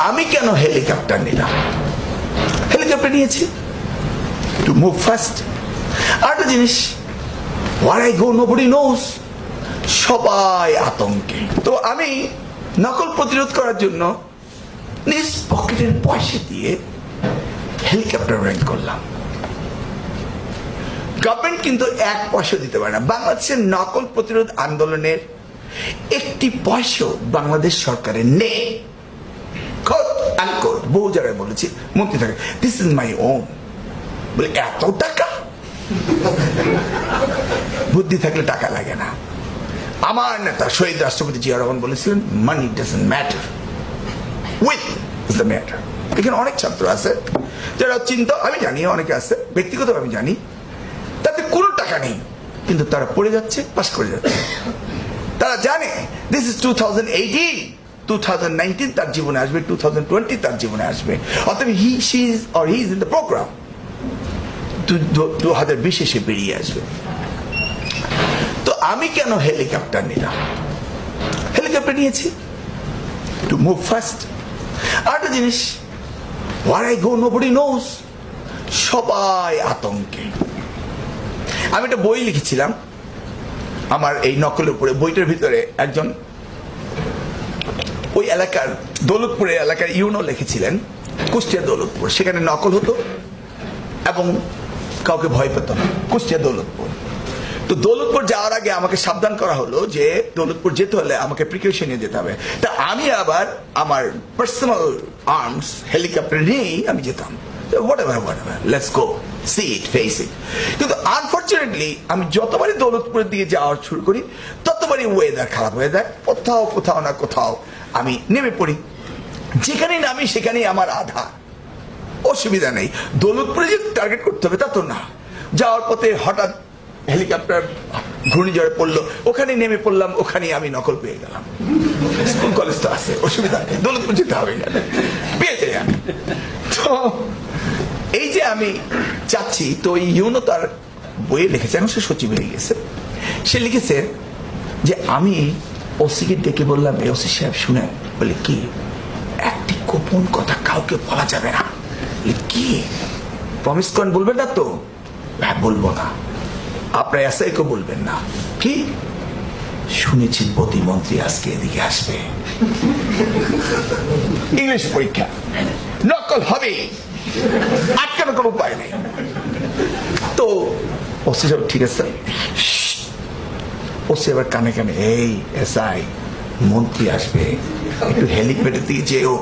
আমি কেন হেলিকপ্টার নিলাম? হেলিকপ্টার নিয়েছি টু মুভ ফাস্ট। আরেকটা জিনিস, where I go nobody knows, সবাই আতঙ্কে। তো আমি নকল প্রতিরোধ করার জন্য নিজ পকেটের পয়সা দিয়ে হেলিকপ্টার রেন্ট করলাম। গভর্নমেন্ট কিন্তু এক পয়সা দিতে পারে না। বাংলাদেশের নকল প্রতিরোধ আন্দোলনের একটি পয়সা বাংলাদেশ সরকারের নেই। বহু জায়গায় বলেছি, মন্ত্রী থাকে, দিস ইজ মাই ওন। বলে এত টাকা? বুদ্ধি থাকলে টাকা লাগে না। আমার নেতা শহীদ রাষ্ট্রপতি জিয়া রহমান বলেছিলেন, money doesn't matter, with is the matter. এখানে অনেক ছাত্র আছে যারা চিন্তা, আমি জানি অনেকে আছে, ব্যক্তিগত আমি জানি, তাতে কোনো টাকা নেই, কিন্তু তারা পড়ে যাচ্ছে, পাস করে যাচ্ছে। তারা জানে দিস ইজ 2018, 2019 তার জীবনে আসবে, 2020 তার জীবনে আসবে, অতএব he is in the program 2020 সে বেরিয়ে আসবে। তো আমি কেন হেলিকপ্টার নিলাম? হেলিকপ্টার নিয়েছি টু মুভ ফাস্ট। আরেকটা জিনিস, where I go nobody knows, সবাই আতঙ্কে। আমি একটা বই লিখেছিলাম আমার এই নকলের উপরে। বইটার ভিতরে একজন ওই এলাকার, দৌলতপুরের এলাকার ইউনো লিখেছিলেন, কুষ্টিয়া দৌলতপুর, সেখানে নকল হতো এবং কাউকে ভয় পেত না, কুষ্টিয়া দৌলতপুর। তো দৌলতপুর যাওয়ার আগে আমাকে সাবধান করা হলো যে দৌলতপুর যেতে হলে আমাকে প্রিকশন নিয়ে যেতে হবে। তা আমি আবার আমার পার্সোনাল আর্মস হেলিকপ্টার নিয়েই আমি যেতাম। whatever, let's go, see it, face it. কিন্তু আনফরচুনেটলি আমি যতবারই দৌলতপুরের দিকে যাওয়া শুরু করি ততবারই ওয়েদার খারাপ হয়ে যায়। কোথাও না কোথাও আমি নেমে পড়ি। যেখানেই নামি সেখানেই আমার আধা। অসুবিধা নেই, দৌলতপুরে যে টার্গেট করতে হবে তা তো না। যাওয়ার পথে হঠাৎ হেলিকপ্টার ঘূর্ণিঝড়ে পড়লো, ওখানে নেমে পড়লাম, ওখানে আমি নকল পেয়ে গেলাম। স্কুল কলেজ তো আছে, অসুবিধা নেই, দৌলতপুর যেতে হবে না, পেয়ে যাই আমি। তো এই যে আমি চাচ্ছি, তো ইউনো তার বইয়ে লিখেছে, এখন সে সচিব হয়ে গেছে, সে লিখেছে যে আমি ওসিকে ডেকে বললাম, ওসি সাহেব শুনে, বলে কি, একটি গোপন কথা কাউকে বলা যাবে না। কি প্রমিস করেন, বলবেন না তো? হ্যাঁ বলবো না। আপনার এসআই কে বলবেন না। কি? শুনেছি প্রতিমন্ত্রী আজকে এদিকে আসবে, ইংলিশ পরীক্ষা, নকল হবে, আটকানোর কোনো উপায় নেই। তো ওসি সব ঠিক আছে, ওসি এবার কানে কানে, এই এসআই, মন্ত্রী আসবে, একটু হেলিপ্যাডের দিকে যেও।